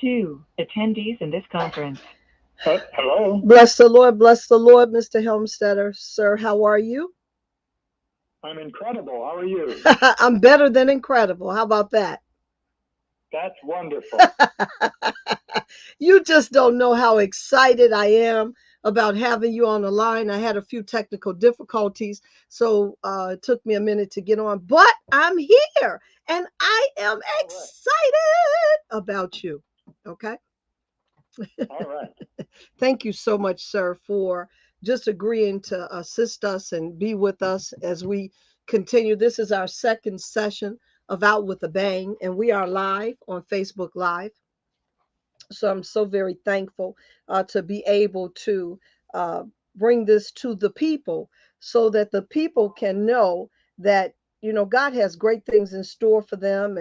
2 attendees in this conference. Hello. Bless the Lord, Mr. Helmstetter. Sir, how are you? I'm incredible. How are you? I'm better than incredible. How about that? That's wonderful. You just don't know how excited I am about having you on the line. I had a few technical difficulties, so it took me a minute to get on, but I'm here and I am All right. excited about you. Okay. All right. Thank you so much, sir, for just agreeing to assist us and be with us as we continue. This is our second session of Out with a Bang, and we are live on Facebook Live. So I'm so very thankful to be able to uh, bring this to the people so that the people can know that God has great things in store for them,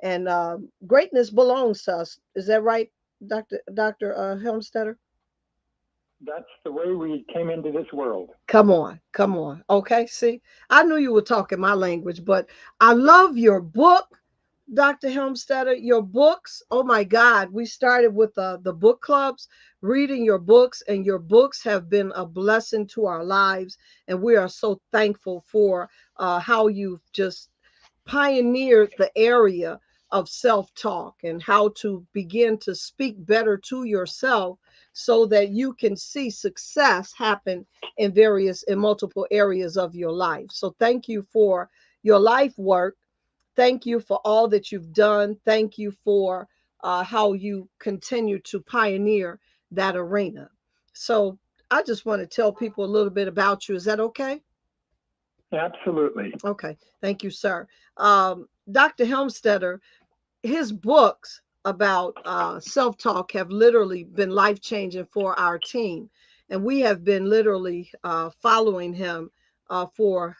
and greatness belongs to us. Is that right, Doctor Helmstetter? That's the way we came into this world. Come on, come on. Okay, see, I knew you were talking my language, but I love your book, Dr. Helmstetter. Your books, oh my God, we started with the book clubs, reading your books, and your books have been a blessing to our lives. And we are so thankful for how you've just pioneered the area of self talk and how to begin to speak better to yourself so that you can see success happen in multiple areas of your life. So thank you for your life work. Thank you for all that you've done. Thank you for how you continue to pioneer that arena. So I just want to tell people a little bit about you. Is that okay? Absolutely. Okay. Thank you, sir. Dr. Helmstetter, his books about self talk have literally been life changing for our team. And we have been literally following him we're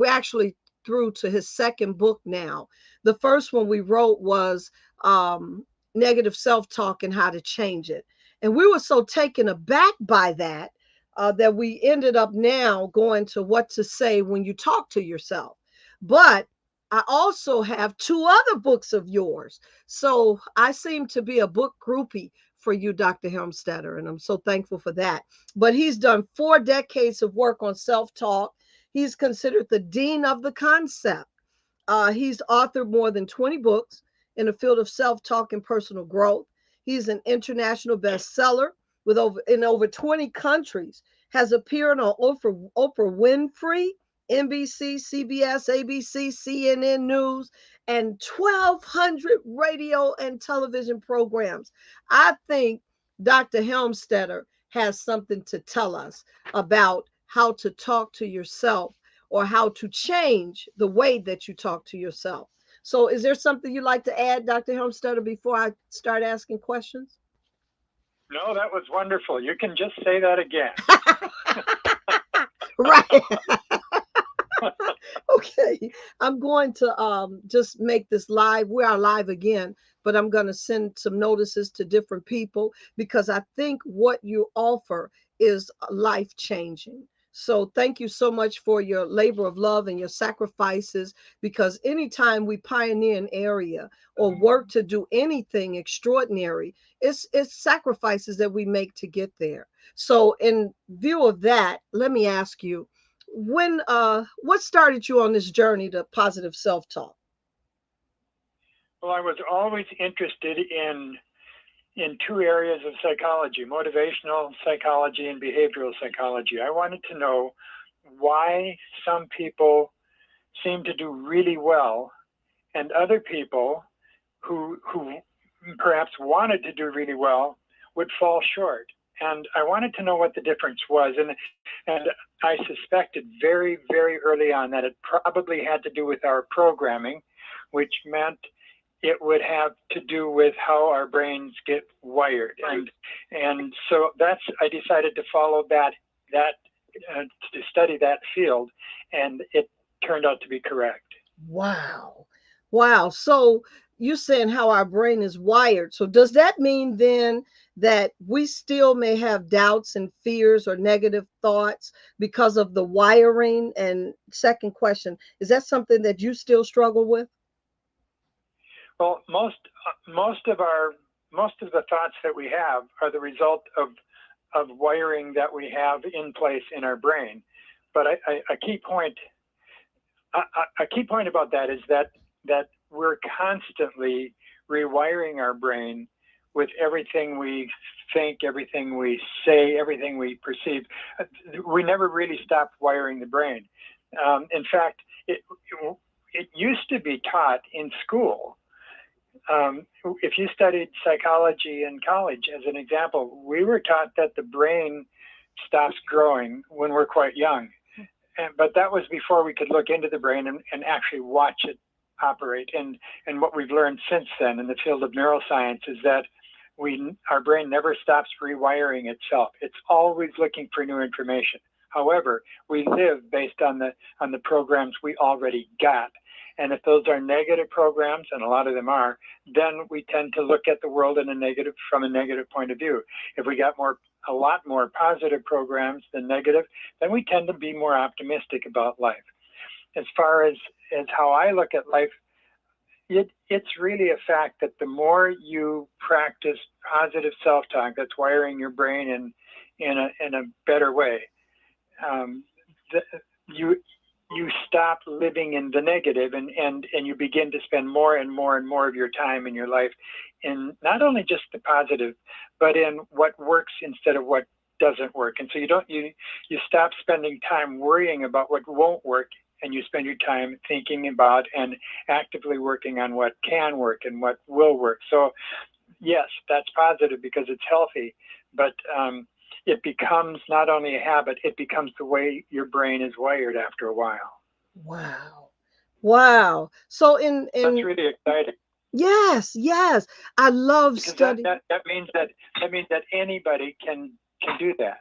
actually through to his second book now. The first one we wrote was Negative Self Talk and How to Change It. And we were so taken aback by that that we ended up now going to what to say when you talk to yourself. But I also have two other books of yours. So I seem to be a book groupie for you, Dr. Helmstetter, and I'm so thankful for that. But he's done 4 decades of work on self talk. He's considered the dean of the concept. He's authored more than 20 books in the field of self talk and personal growth. He's an international bestseller with over 20 countries. Has appeared on Oprah Winfrey, NBC, CBS, ABC, CNN News, and 1,200 radio and television programs. I think Dr. Helmstetter has something to tell us about how to talk to yourself or how to change the way that you talk to yourself. So, is there something you'd like to add, Dr. Helmstetter, before I start asking questions? No, that was wonderful. You can just say that again. Right. Okay. I'm going to just make this live. We are live again, but I'm going to send some notices to different people because I think what you offer is life changing. So thank you so much for your labor of love and your sacrifices, because anytime we pioneer an area or work to do anything extraordinary, it's sacrifices that we make to get there. So in view of that, let me ask you, when what started you on this journey to positive self-talk? Well, I was always interested in two areas of psychology: motivational psychology and behavioral psychology. I wanted to know why some people seem to do really well and other people who perhaps wanted to do really well would fall short. And I wanted to know what the difference was. And I suspected very, very early on that it probably had to do with our programming, which meant it would have to do with how our brains get wired. And so I decided to follow to study that field, and it turned out to be correct. Wow. Wow. So you're saying how our brain is wired. So does that mean then that we still may have doubts and fears or negative thoughts because of the wiring? And second question, is that something that you still struggle with? Well, most of our most of the thoughts that we have are the result of wiring that we have in place in our brain. But a key point about that is that we're constantly rewiring our brain with everything we think, everything we say, everything we perceive. We never really stop wiring the brain. In fact, it used to be taught in school. If you studied psychology in college, as an example, we were taught that the brain stops growing when we're quite young. But that was before we could look into the brain and actually watch it operate. And what we've learned since then in the field of neuroscience is that our brain never stops rewiring itself. It's always looking for new information. However, we live based on the programs we already got. And if those are negative programs, and a lot of them are, then we tend to look at the world from a negative point of view. If we got a lot more positive programs than negative, then we tend to be more optimistic about life. As far as how I look at life, it's really a fact that the more you practice positive self-talk, that's wiring your brain in a better way. You stop living in the negative and you begin to spend more and more and more of your time in your life in not only just the positive, but in what works instead of what doesn't work. And so you stop spending time worrying about what won't work, and you spend your time thinking about and actively working on what can work and what will work. So yes, that's positive because it's healthy, but it becomes not only a habit, it becomes the way your brain is wired after a while. Wow. Wow. So that's really exciting. Yes, I love because studying. that means that anybody can do that.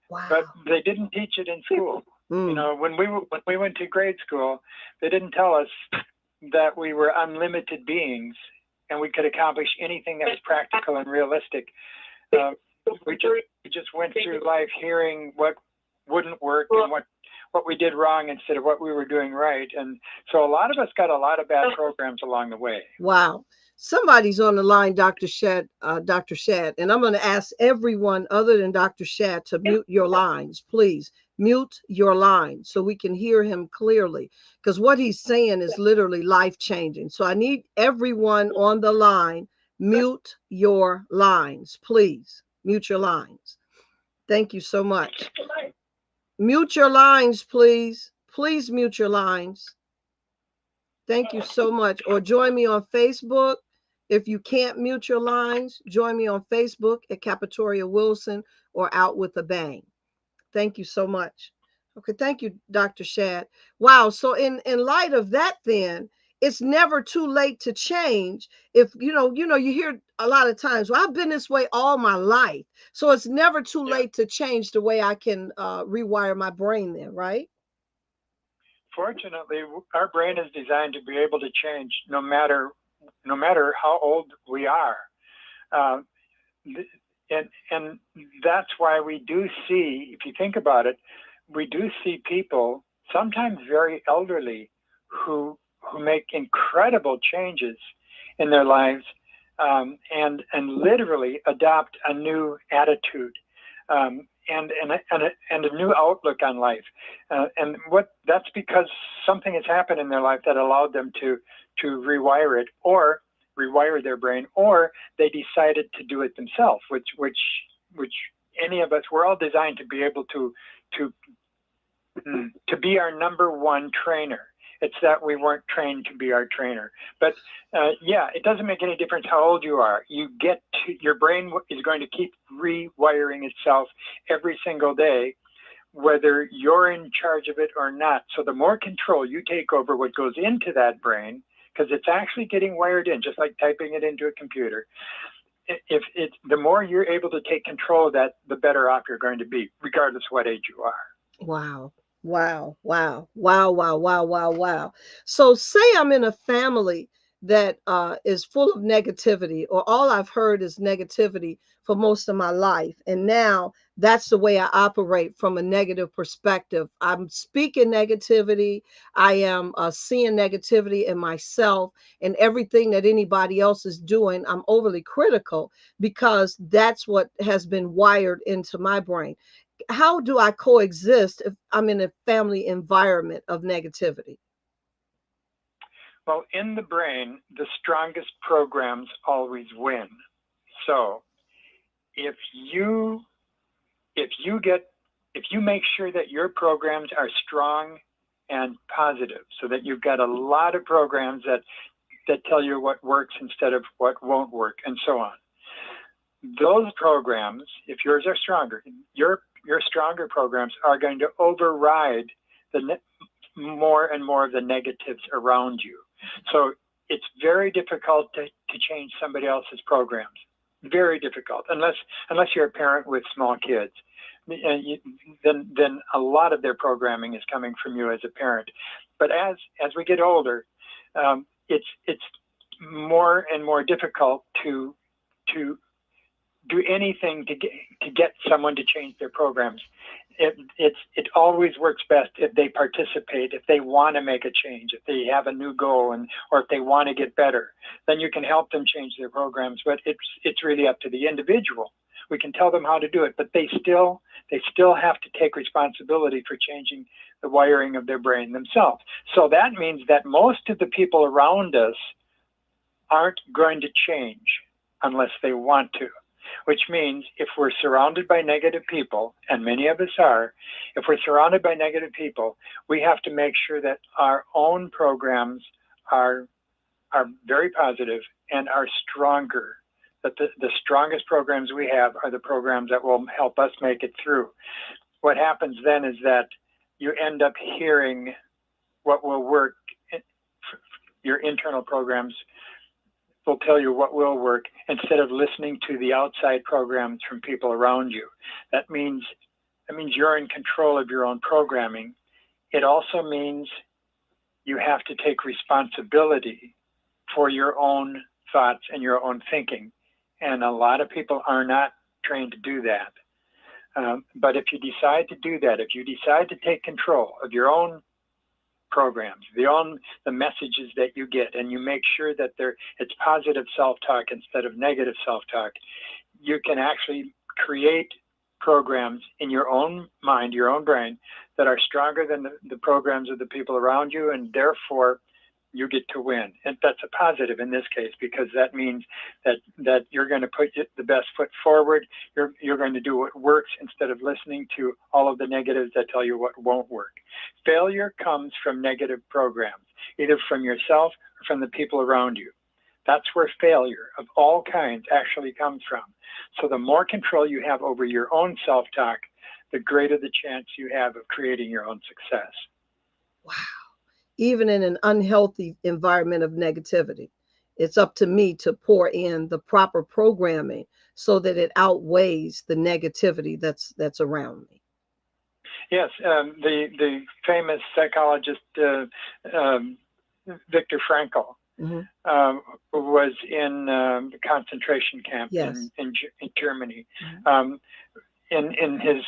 Wow. But they didn't teach it in school. You know, when we went to grade school, they didn't tell us that we were unlimited beings and we could accomplish anything that was practical and realistic. We just went through life hearing what wouldn't work and what we did wrong instead of what we were doing right. And so a lot of us got a lot of bad programs along the way. Wow. Somebody's on the line, Dr. Shad, and I'm going to ask everyone other than Dr. Shad to mute your lines. Please mute your lines so we can hear him clearly, because what he's saying is literally life-changing. So I need everyone on the line, mute your lines, please. Mute your lines. Thank you so much. Mute your lines, please. Please mute your lines. Thank you so much. Or join me on Facebook. If you can't mute your lines, join me on Facebook at Capitoria Wilson or Out with a Bang. Thank you so much. Okay, thank you, Dr. Shad. Wow. So in light of that, then it's never too late to change. If you hear a lot of times, well, I've been this way all my life. So it's never too late to change the way I can rewire my brain then, right? Fortunately, our brain is designed to be able to change no matter how old we are. And that's why we do see, if you think about it, we do see people, sometimes very elderly, who make incredible changes in their lives and literally adopt a new attitude and a new outlook on life. And that's because something has happened in their life that allowed them to rewire it, or rewire their brain, or they decided to do it themselves, which any of us, we're all designed to be able to be our number one trainer. It's that we weren't trained to be our trainer. But it doesn't make any difference how old you are. Your brain is going to keep rewiring itself every single day, whether you're in charge of it or not. So the more control you take over what goes into that brain, because it's actually getting wired in, just like typing it into a computer. The more you're able to take control of that, the better off you're going to be, regardless of what age you are. Wow. Wow. So say I'm in a family that is full of negativity, or all I've heard is negativity for most of my life. And now that's the way I operate from a negative perspective. I'm speaking negativity. I am seeing negativity in myself and everything that anybody else is doing. I'm overly critical because that's what has been wired into my brain. How do I coexist if I'm in a family environment of negativity? Well, in the brain, the strongest programs always win. So if you make sure that your programs are strong and positive, so that you've got a lot of programs that tell you what works instead of what won't work, and so on. Those programs, if yours are stronger, your stronger programs are going to override more and more of the negatives around you. So it's very difficult to change somebody else's programs. Very difficult, unless you're a parent with small kids. Then a lot of their programming is coming from you as a parent. But as we get older, it's more and more difficult to do anything to get someone to change their programs. It always works best if they participate, if they want to make a change, if they have a new goal, or if they want to get better. Then you can help them change their programs. But it's really up to the individual. We can tell them how to do it, but they still have to take responsibility for changing the wiring of their brain themselves. So that means that most of the people around us aren't going to change unless they want to. Which means if we're surrounded by negative people, and many of us are, if we're surrounded by negative people, we have to make sure that our own programs are very positive and are stronger. That the strongest programs we have are the programs that will help us make it through. What happens then is that you end up hearing what will work. Your internal programs will tell you what will work instead of listening to the outside programs from people around you. That means you're in control of your own programming. It also means you have to take responsibility for your own thoughts and your own thinking. And a lot of people are not trained to do that. But if you decide to do that, if you decide to take control of your own programs, the messages that you get, and you make sure that it's positive self-talk instead of negative self-talk, you can actually create programs in your own mind, your own brain, that are stronger than the programs of the people around you, and therefore you get to win. And that's a positive in this case, because that means that you're going to put the best foot forward. You're going to do what works instead of listening to all of the negatives that tell you what won't work. Failure comes from negative programs, either from yourself or from the people around you. That's where failure of all kinds actually comes from. So the more control you have over your own self-talk, the greater the chance you have of creating your own success. Wow. Even in an unhealthy environment of negativity, it's up to me to pour in the proper programming so that it outweighs the negativity that's around me. Yes, the famous psychologist Viktor Frankl was in the concentration camp in Germany. In his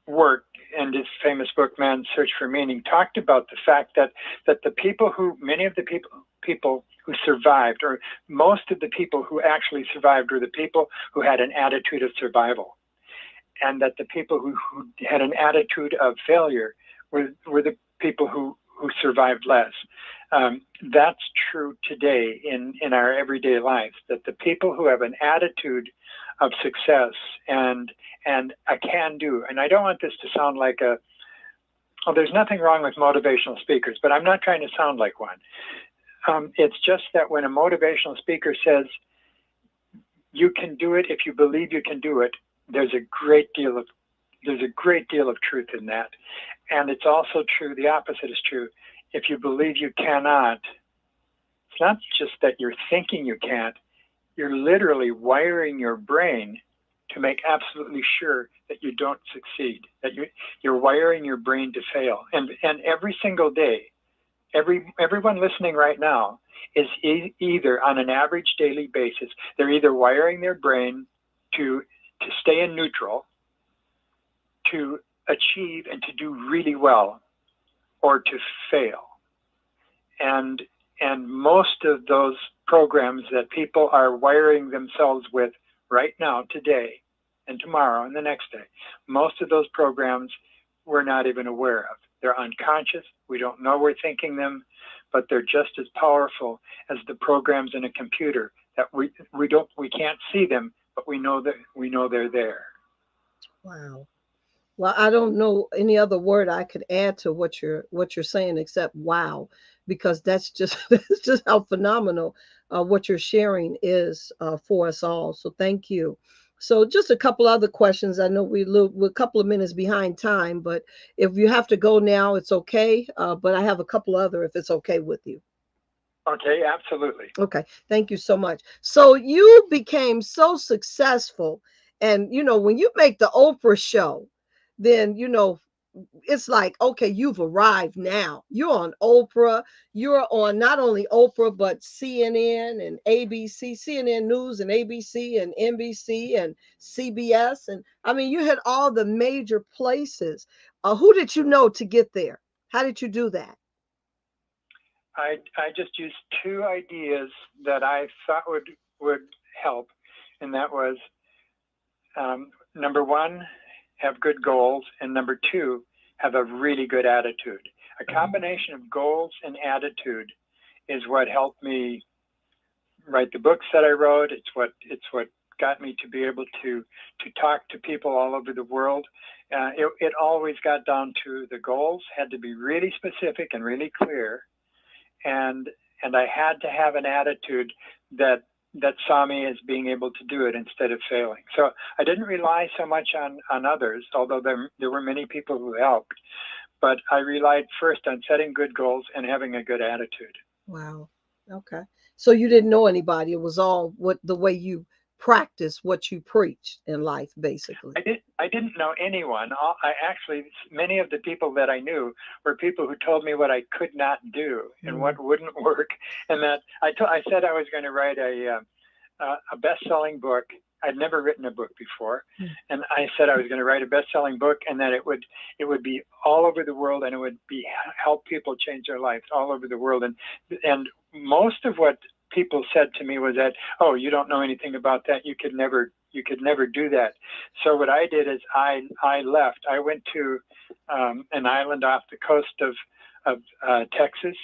work and his famous book Man's Search for Meaning, talked about the fact that many of the people who survived, or most of the people who actually survived, were the people who had an attitude of survival, and that the people who had an attitude of failure were the people who survived less. That's true today in our everyday lives, that the people who have an attitude of success and a can-do, and I don't want this to sound like there's nothing wrong with motivational speakers, but I'm not trying to sound like one. It's just that when a motivational speaker says, you can do it if you believe you can do it, there's a great deal of truth in that. And it's also true, the opposite is true. If you believe you cannot, it's not just that you're thinking you can't, you're literally wiring your brain to make absolutely sure that you don't succeed, that you're wiring your brain to fail. And every single day, everyone listening right now is either on an average daily basis, they're either wiring their brain to stay in neutral, to achieve and to do really well, or to fail. And most of those programs that people are wiring themselves with right now, today, and tomorrow, and the next day, most of those programs we're not even aware of. They're unconscious. We don't know we're thinking them, but they're just as powerful as the programs in a computer that we can't see them, but we know they're there. Wow. Well, I don't know any other word I could add to what you're saying except wow, because that's just that's just how phenomenal what you're sharing is for us all. So thank you. So just a couple other questions. I know we're a couple of minutes behind time, but if you have to go now, it's okay. But I have a couple other if it's okay with you. Okay, absolutely. Okay, thank you so much. So you became so successful, and when you make the Oprah show, then it's like, okay, you've arrived now. You're on Oprah. You're on not only Oprah, but CNN and ABC, CNN News and ABC and NBC and CBS. And I mean, you hit all the major places. Who did you know to get there? How did you do that? I just used two ideas that I thought would help, and that was number one, have good goals, and number two, have a really good attitude. A combination of goals and attitude is what helped me write the books that I wrote. It's what got me to be able to talk to people all over the world. It always got down to the goals had to be really specific and really clear, and I had to have an attitude that saw me as being able to do it instead of failing. So I didn't rely so much on others, although there were many people who helped, but I relied first on setting good goals and having a good attitude. Wow. Okay. So you didn't know anybody. It was all what the way you practice what you preach in life, basically. I didn't know anyone. I actually, many of the people that I knew were people who told me what I could not do and what wouldn't work, and that I said I was going to write a best-selling book. I'd never written a book before, and I said I was going to write a best-selling book, and that it would be all over the world, and it would be help people change their lives all over the world. And most of what people said to me was that, oh, you don't know anything about that. You could never do that. So what I did is I left. I went to an island off the coast of Texas,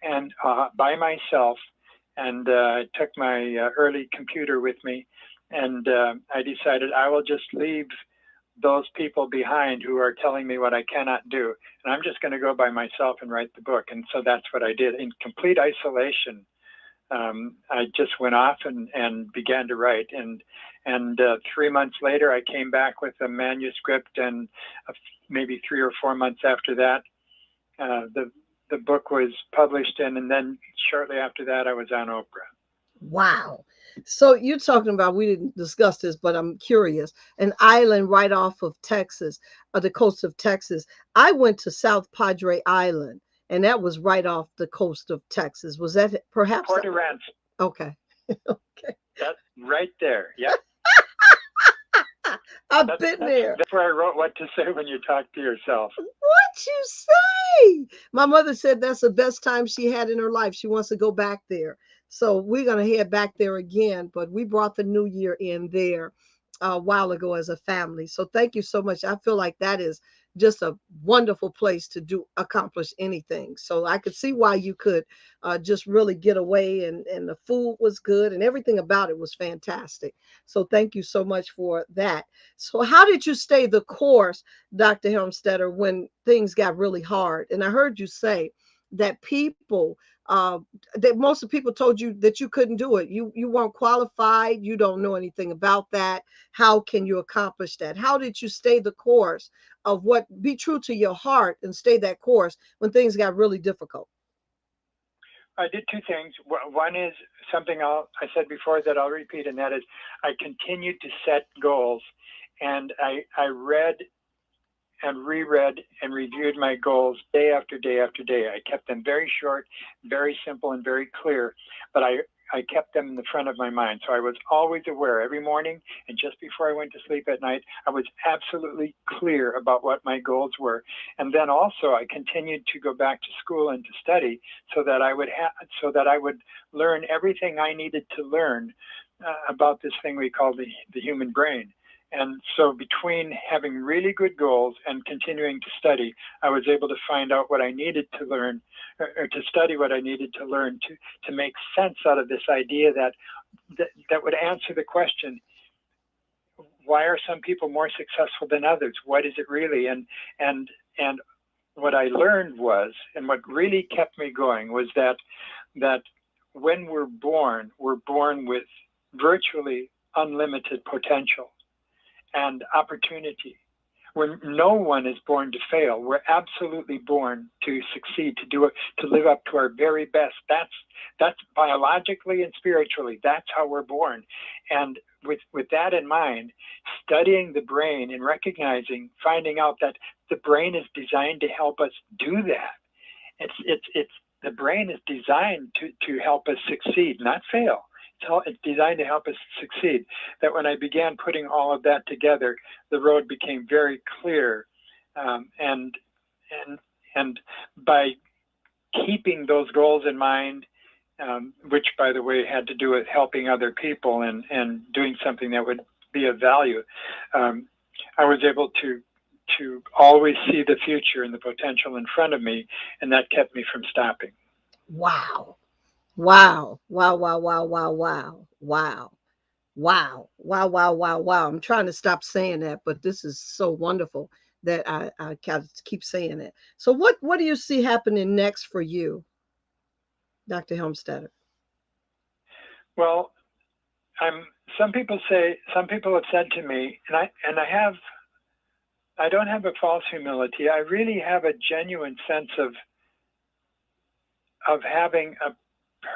and by myself, and I took my early computer with me, and I decided I will just leave those people behind who are telling me what I cannot do, and I'm just going to go by myself and write the book. And so that's what I did in complete isolation. I just went off and began to write, and 3 months later I came back with a manuscript, and maybe 3 or 4 months after that the book was published, and then shortly after that I was on Oprah. Wow. So you're talking about, we didn't discuss this, but I'm curious, an island right off of Texas, the coast of Texas. I went to South Padre Island, and that was right off the coast of Texas. Was that perhaps? Port Ransom. Okay. Okay. That's right there. Yeah. I've been there. That's where I wrote What to Say When You Talk to Yourself. What you say? My mother said that's the best time she had in her life. She wants to go back there. So we're going to head back there again. But we brought the new year in there a while ago as a family. So thank you so much. I feel like that is just a wonderful place to accomplish anything. So I could see why you could just really get away, and the food was good and everything about it was fantastic. So thank you so much for that. So how did you stay the course, Dr. Helmstetter, when things got really hard? And I heard you say that that most of the people told you that you couldn't do it. You weren't qualified. You don't know anything about that. How can you accomplish that? How did you stay the course of be true to your heart and stay that course when things got really difficult? I did two things. One is something I said before that I'll repeat, and that is I continued to set goals, and I read and reread and reviewed my goals day after day after day. I kept them very short, very simple, and very clear, but I kept them in the front of my mind. So I was always aware every morning and just before I went to sleep at night, I was absolutely clear about what my goals were. And then also I continued to go back to school and to study so that I would learn everything I needed to learn about this thing we call the human brain. And so between having really good goals and continuing to study, I was able to find out what I needed to learn, or to study what I needed to learn to make sense out of this idea that would answer the question, why are some people more successful than others? What is it really? And what I learned was, and what really kept me going was that when we're born with virtually unlimited potential and opportunity. When no one is born to fail, we're absolutely born to succeed, to do it, to live up to our very best. That's biologically and spiritually. That's how we're born. And with that in mind, studying the brain and recognizing, finding out that the brain is designed to help us do that. It's the brain is designed to help us succeed, not fail. It's designed to help us succeed. That when I began putting all of that together, the road became very clear. And by keeping those goals in mind, which, by the way, had to do with helping other people and doing something that would be of value, I was able to always see the future and the potential in front of me, and that kept me from stopping. Wow. Wow. Wow. Wow. Wow. Wow. Wow. Wow. Wow. Wow. Wow. Wow. Wow. I'm trying to stop saying that, but this is so wonderful that I gotta keep saying it. So what do you see happening next for you, Dr. Helmstetter? Well, some people have said to me, and I don't have a false humility. I really have a genuine sense of having a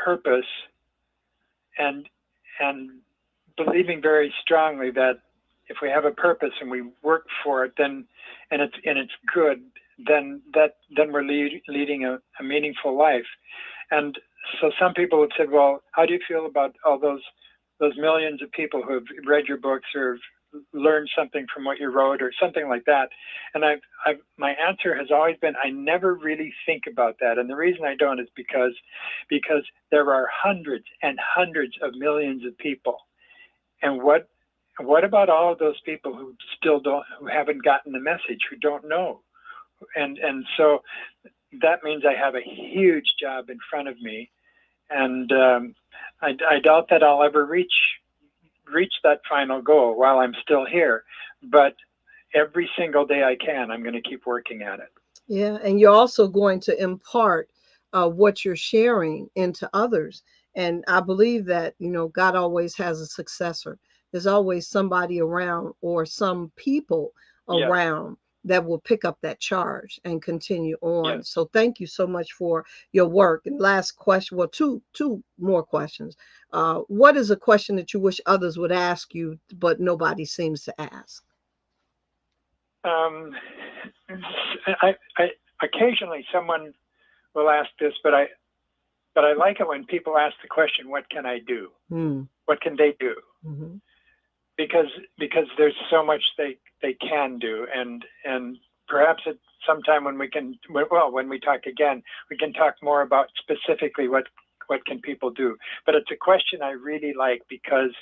purpose and believing very strongly that if we have a purpose and we work for it, then and it's good, then we're leading a meaningful life. And so some people have said, well, how do you feel about all those millions of people who have read your books or learned something from what you wrote or something like that? And my answer has always been, I never really think about that. And the reason I don't is because there are hundreds and hundreds of millions of people. And what about all of those people who haven't gotten the message, who don't know? And so that means I have a huge job in front of me. And I doubt that I'll ever reach that final goal while I'm still here. But every single day I can, I'm going to keep working at it. Yeah, and you're also going to impart what you're sharing into others. And I believe that, God always has a successor. There's always somebody around or some people Yes. around that will pick up that charge and continue on. Yes. So thank you so much for your work. And last question, well, two more questions. What is a question that you wish others would ask you, but nobody seems to ask? I occasionally someone will ask this, but I like it when people ask the question, what can I do? What can they do? Mm-hmm. Because there's so much they can do, and perhaps at some time when we talk again, we can talk more about specifically what can people do. But it's a question I really like because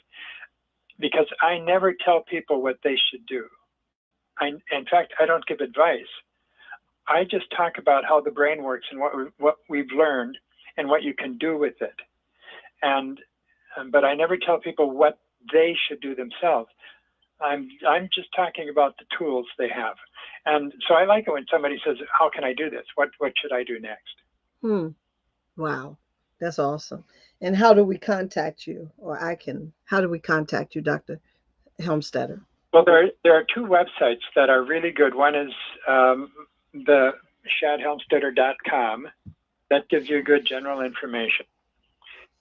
I never tell people what they should do. In fact, I don't give advice. I just talk about how the brain works and what we've learned and what you can do with it. But I never tell people what they should do themselves. I'm just talking about the tools they have. And so I like it when somebody says, how can I do this? What should I do next? Wow. That's awesome. And how do we contact you? How do we contact you, Dr. Helmstetter? Well, there are two websites that are really good. One is the shadhelmstetter.com. That gives you good general information.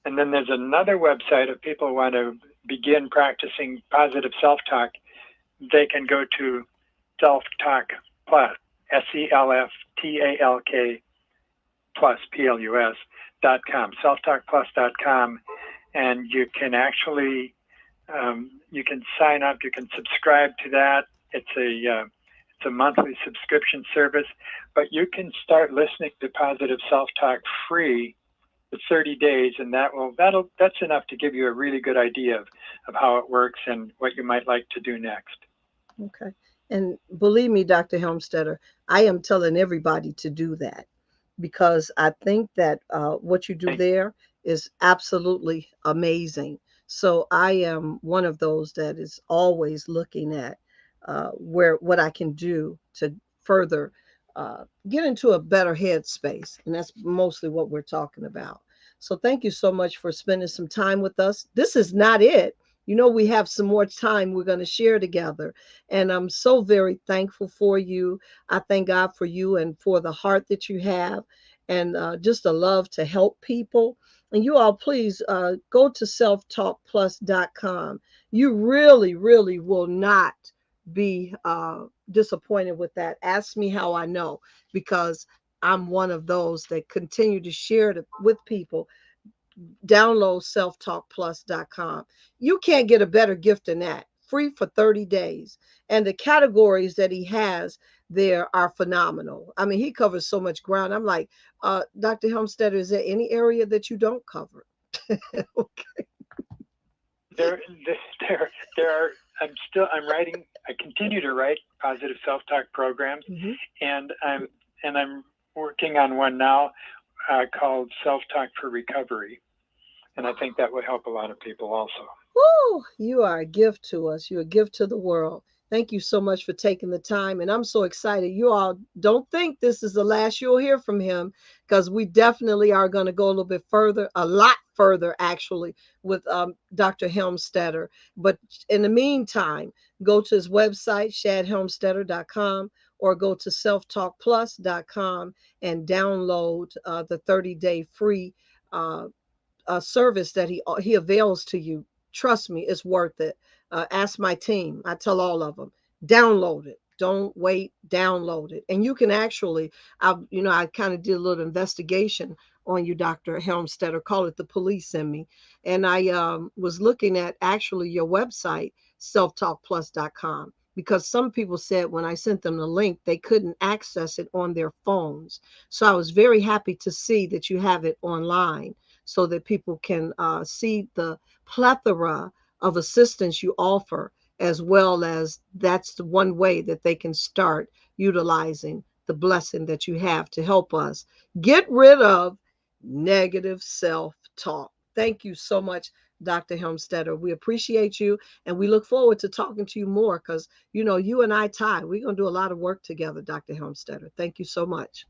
And then there's another website if people want to begin practicing positive self-talk. They can go to selftalk plus, SELFTALK plus PLUS.com, selftalkplus.com, and you can actually you can sign up, you can subscribe to that. It's a monthly subscription service, but you can start listening to Positive Self-Talk free for 30 days, and that's enough to give you a really good idea of how it works and what you might like to do next. Okay. And believe me, Dr. Helmstetter, I am telling everybody to do that because I think that what you do there is absolutely amazing. So I am one of those that is always looking at where what I can do to further get into a better headspace, and that's mostly what we're talking about. So thank you so much for spending some time with us. This is not it. You know, we have some more time we're going to share together. And I'm so very thankful for you. I thank God for you and for the heart that you have and just a love to help people. And you all, please go to selftalkplus.com. You really, really will not be disappointed with that. Ask me how I know, because I'm one of those that continue to share it with people. Download selftalkplus.com. You can't get a better gift than that. Free for 30 days. And the categories that he has there are phenomenal. I mean, he covers so much ground. I'm like, Dr. Helmstetter, is there any area that you don't cover? Okay. There, there are. I'm writing. I continue to write positive self-talk programs, Mm-hmm. and I'm working on one now called Self-Talk for Recovery, and I think that would help a lot of people also. Woo, you are a gift to us. You're a gift to the world. Thank you so much for taking the time. And I'm so excited. You all don't think this is the last you'll hear from him, because we definitely are going to go a little bit further, a lot further, actually, with Dr. Helmstetter. But in the meantime, go to his website, shadhelmstetter.com, or go to selftalkplus.com and download the 30-day free service that he avails to you. Trust me, it's worth it. Ask my team. I tell all of them, download it. Don't wait. Download it, and you can actually. I kind of did a little investigation on you, Dr. Helmstetter. Call it the police in me, and I was looking at actually your website, selftalkplus.com, because some people said when I sent them the link, they couldn't access it on their phones. So I was very happy to see that you have it online so that people can see the plethora of assistance you offer, as well as that's the one way that they can start utilizing the blessing that you have to help us get rid of negative self-talk. Thank you so much, Dr. Helmstetter. We appreciate you, and we look forward to talking to you more, because, you and I, Ty, we're going to do a lot of work together, Dr. Helmstetter. Thank you so much.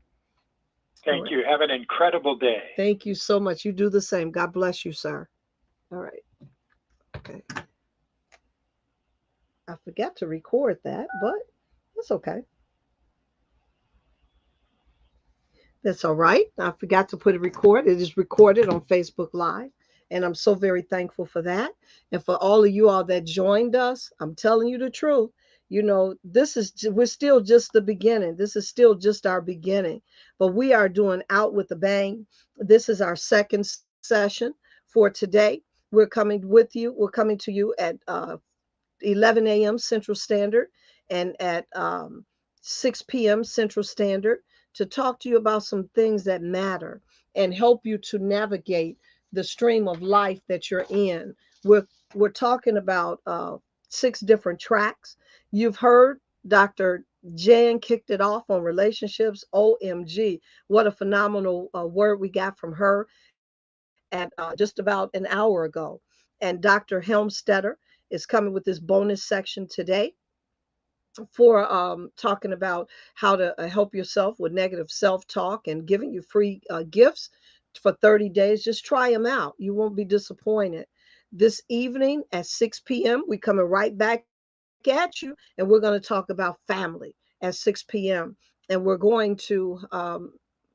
Thank you. Have an incredible day. Thank you so much. You do the same. God bless you, sir. All right. Okay. I forgot to record that, but that's okay. That's all right. I forgot to put a record. It is recorded on Facebook Live. And I'm so very thankful for that. And for all of you all that joined us, I'm telling you the truth. We're still just the beginning. This is still just our beginning. But we are doing Out with a Bang. This is our second session for today. We're coming with you. We're coming to you at 11 a.m. Central Standard and at 6 p.m. Central Standard to talk to you about some things that matter and help you to navigate the stream of life that you're in. We're talking about 6 different tracks. You've heard Dr. Jan kicked it off on relationships. OMG, what a phenomenal word we got from her at just about an hour ago. And Dr. Helmstetter is coming with this bonus section today for talking about how to help yourself with negative self-talk and giving you free gifts for 30 days. Just try them out. You won't be disappointed. This evening at 6 p.m., we're coming right back at you, and we're going to talk about family at 6 p.m. And we're going to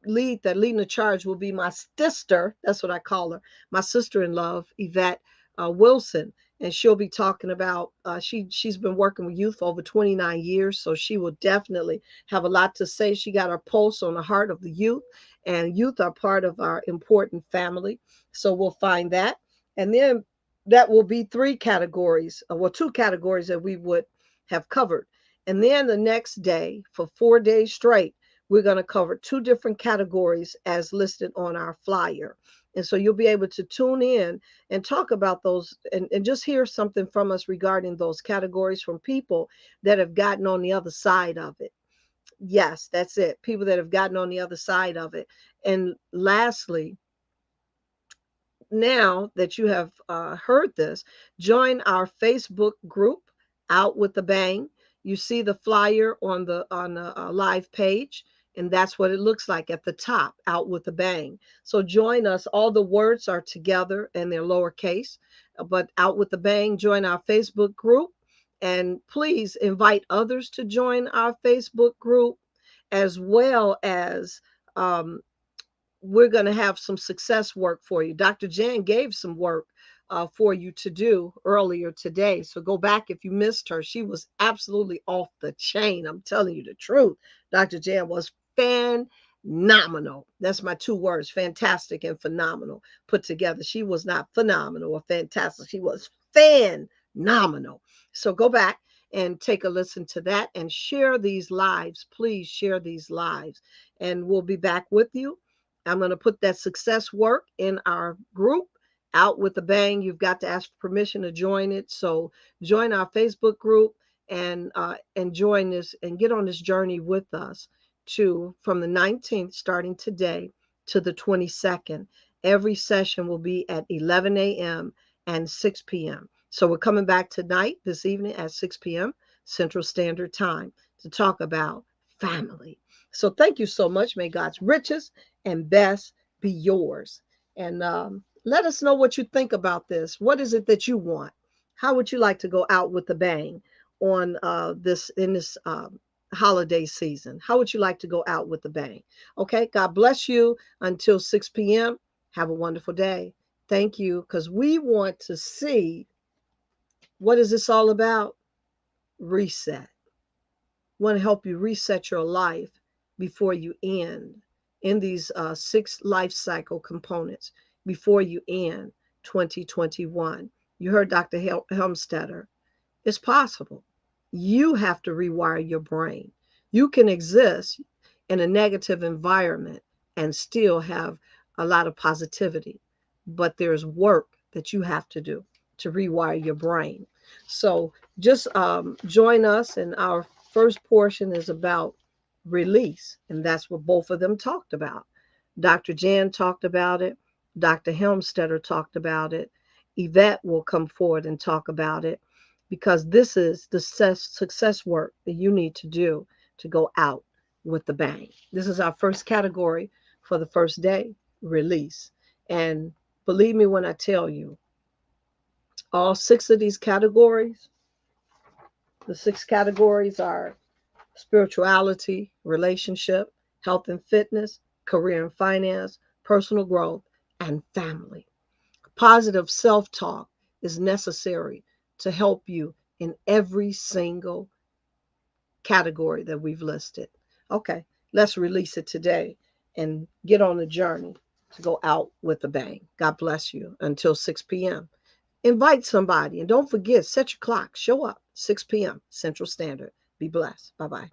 leading the charge will be my sister. That's what I call her, my sister in love, Yvette Wilson. and she'll be talking about she's been working with youth for over 29 years, so she will definitely have a lot to say. She got her pulse on the heart of the youth, and youth are part of our important family, so we'll find that. And then that will be three categories, well, two categories that we would have covered. And then the next day, for 4 days straight, we're going to cover two different categories as listed on our flyer. And so you'll be able to tune in and talk about those, and just hear something from us regarding those categories from people that have gotten on the other side of it. Yes, that's it. People that have gotten on the other side of it. And lastly, now that you have heard this, join our Facebook group, Out with the Bang. You see the flyer on the live page, and that's what it looks like at the top, Out with the Bang. So join us. All the words are together and they're lowercase, but Out with the Bang. Join our Facebook group, and please invite others to join our Facebook group, as well as um, we're going to have some success work for you. Dr. Jan gave some work for you to do earlier today. So go back if you missed her. She was absolutely off the chain. I'm telling you the truth. Dr. Jan was phenomenal. That's my two words, fantastic and phenomenal, put together. She was not phenomenal or fantastic. She was phenomenal. So go back and take a listen to that and share these lives. Please share these lives. And we'll be back with you. I'm going to put that success work in our group, Out with the Bang. You've got to ask permission to join it. So join our Facebook group and join this and get on this journey with us to from the 19th, starting today, to the 22nd. Every session will be at 11 a.m. and 6 p.m. So we're coming back tonight, this evening at 6 p.m. Central Standard Time to talk about family. So thank you so much. May God's riches and best be yours. And let us know what you think about this. What is it that you want? How would you like to go out with a bang on this holiday season? How would you like to go out with a bang? Okay, God bless you until 6 p.m. Have a wonderful day. Thank you, because we want to see, what is this all about? Reset. Want to help you reset your life before you end in these six life cycle components before you end 2021. You heard Dr. Helmstetter. It's possible. You have to rewire your brain. You can exist in a negative environment and still have a lot of positivity, but there's work that you have to do to rewire your brain. So just join us, and our first portion is about release, and that's what both of them talked about. Dr. Jan talked about it. Dr. Helmstetter talked about it. Yvette will come forward and talk about it, because this is the success work that you need to do to go out with the bang. This is our first category for the first day, release. And believe me when I tell you, all six of these categories, the six categories are spirituality, relationship, health and fitness, career and finance, personal growth, and family. Positive self talk is necessary to help you in every single category that we've listed. Okay, let's release it today and get on the journey to go out with a bang. God bless you until 6 p.m. Invite somebody, and don't forget, set your clock, show up 6 p.m. Central Standard. Be blessed. Bye bye.